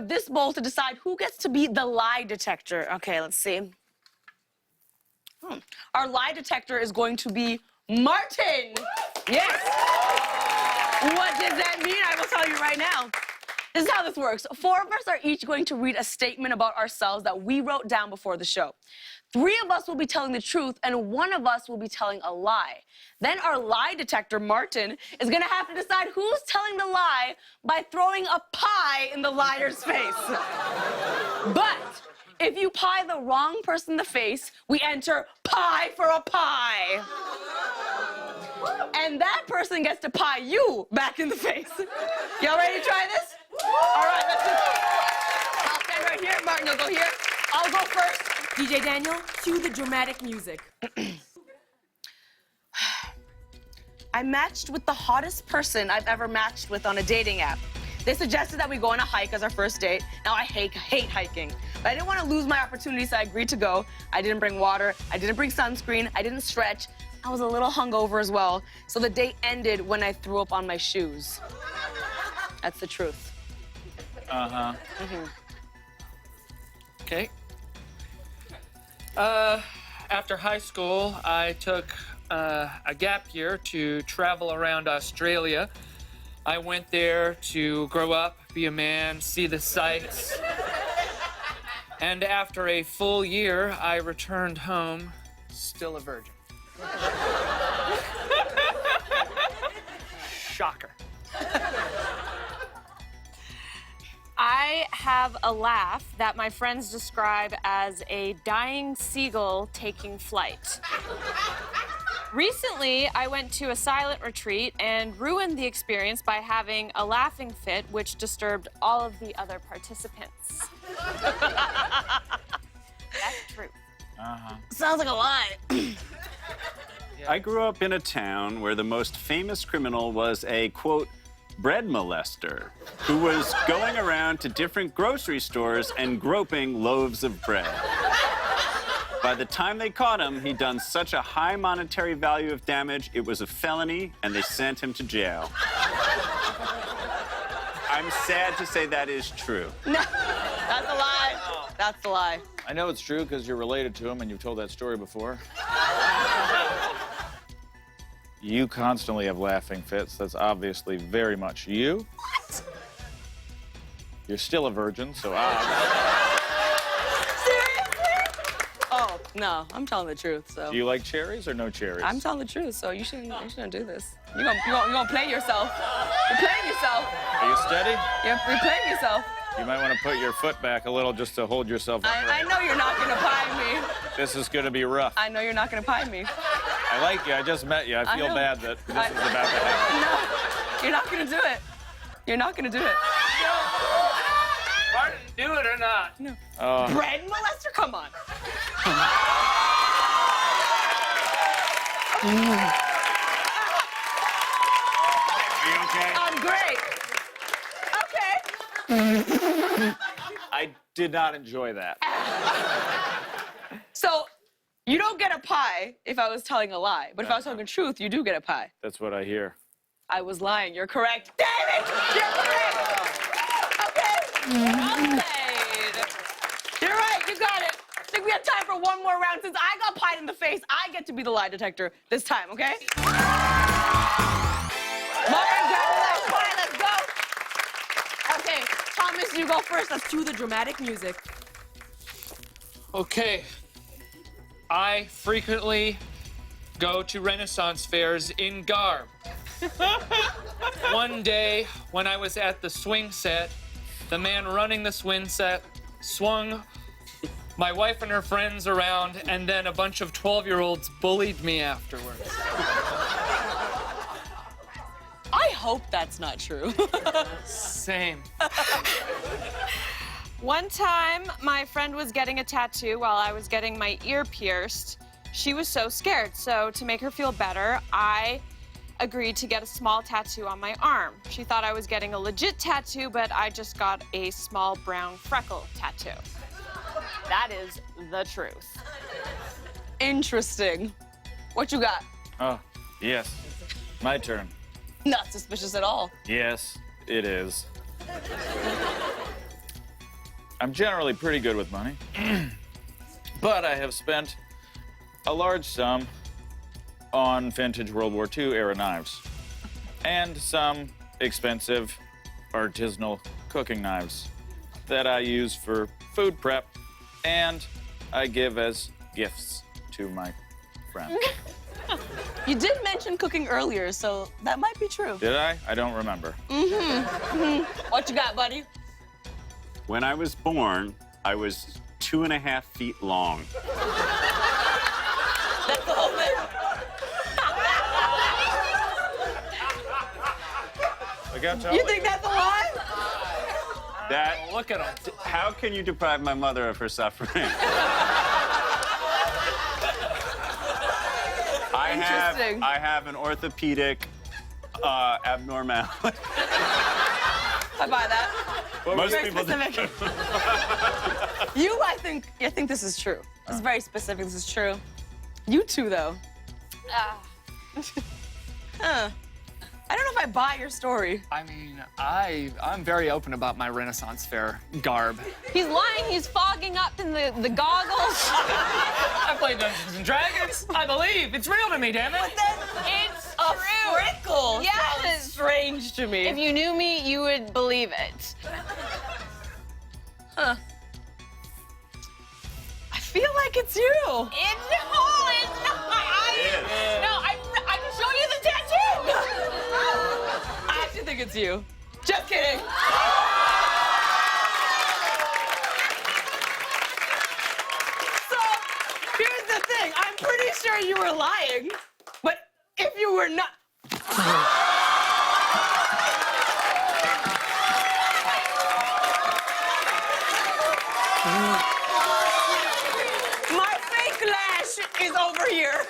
have this bowl to decide who gets to be the lie detector. Okay, let's see. Our lie detector is going to be Martin. Yes. What does that mean? I will tell you right now. This is how this works. 4 of us are each going to read a statement about ourselves that we wrote down before the show. 3 of us will be telling the truth, and 1 of us will be telling a lie. Then our lie detector, Martin, is gonna have to decide who's telling the lie by throwing a pie in the liar's face. But if you pie the wrong person in the face, we enter pie for a pie. And that person gets to pie you back in the face. Y'all ready to try this? All right, let's do it. I'll stand right here. Martin, you'll go here. I'll go first. DJ Daniel, cue the dramatic music. I matched with the hottest person I've ever matched with on a dating app. They suggested that we go on a hike as our first date. Now, I hate hiking, but I didn't want to lose my opportunity, so I agreed to go. I didn't bring water. I didn't bring sunscreen. I didn't stretch. I was a little hungover as well, so the date ended when I threw up on my shoes. That's the truth. Uh-huh. Okay. After high school, I took a gap year to travel around Australia. I went there to grow up, be a man, see the sights. And after a full year, I returned home, still a virgin. Shocker. I have a laugh that my friends describe as a dying seagull taking flight. Recently, I went to a silent retreat and ruined the experience by having a laughing fit, which disturbed all of the other participants. That's true. Sounds like a lie. I grew up in a town where the most famous criminal was a, quote, bread molester who was going around to different grocery stores and groping loaves of bread. By the time they caught him, he'd done such a high monetary value of damage, it was a felony, and they sent him to jail. I'm sad to say that is true. No, that's a lie. That's a lie. I know it's true because you're related to him and you've told that story before. You constantly have laughing fits. That's obviously very much you. What? You're still a virgin, so Seriously? Oh, no, I'm telling the truth, so. Do you like cherries or no cherries? I'm telling the truth, so you shouldn't do this. You're gonna play yourself. You're playing yourself. Are you steady? You're playing yourself. You might want to put your foot back a little just to hold yourself up. I know you're not gonna pie me. This is going to be rough. I know you're not gonna pie me. I like you. I just met you. I feel know. bad that this is about to happen. No, you're not gonna do it. You're not gonna do it. Martin, do it or not? No. Oh. Bread molester? Come on. Are you okay? I'm great. Okay. I did not enjoy that. So, you don't get a pie if I was telling a lie, but if I was telling the truth, you do get a pie. That's what I hear. I was lying. You're correct. Damn it! You're correct. Okay. Well played. You're right. You got it. I think we have time for one more round. Since I got pied in the face, I get to be the lie detector this time. Okay? Martin, grab the last pie. Let's go. Okay, Thomas, you go first. Let's Cue the dramatic music. Okay. I frequently go to Renaissance fairs in garb. One day, when I was at the swing set, the man running the swing set swung my wife and her friends around, and then a bunch of 12-year-olds bullied me afterwards. I hope that's not true. Same. One time, my friend was getting a tattoo while I was getting my ear pierced. She was so scared, so to make her feel better, I agreed to get a small tattoo on my arm. She thought I was getting a legit tattoo, but I just got a small brown freckle tattoo. That is the truth. Interesting. What you got? Oh, yes. My turn. Not suspicious at all. Yes, it is. I'm generally pretty good with money, but I have spent a large sum on vintage World War II era knives and some expensive artisanal cooking knives that I use for food prep and I give as gifts to my friends. You did mention cooking earlier, so that might be true. Did I? I don't remember. What you got, buddy? When I was born, I was 2.5 feet long. That's the whole thing. I got You think that's a lie? That, Look at him. how can you deprive my mother of her suffering? Interesting. I have an orthopedic abnormality. I buy that. Most Very people do. specific. I think this is true. This is very specific. This is true. You two, though. Huh. I don't know if I buy your story. I mean, I'm very open about my Renaissance fair garb. He's lying. He's fogging up in the goggles. I played Dungeons and Dragons. I believe it's real to me, damn it. It's A true. freckle. Yes. Sounds strange to me. If you knew me, you would believe it. Huh. I feel like it's you. No, it's not. No, I can show you the tattoo. I actually think it's you. Just kidding. So, here's the thing. I'm pretty sure you were lying, but if you were not... My fake lash is over here.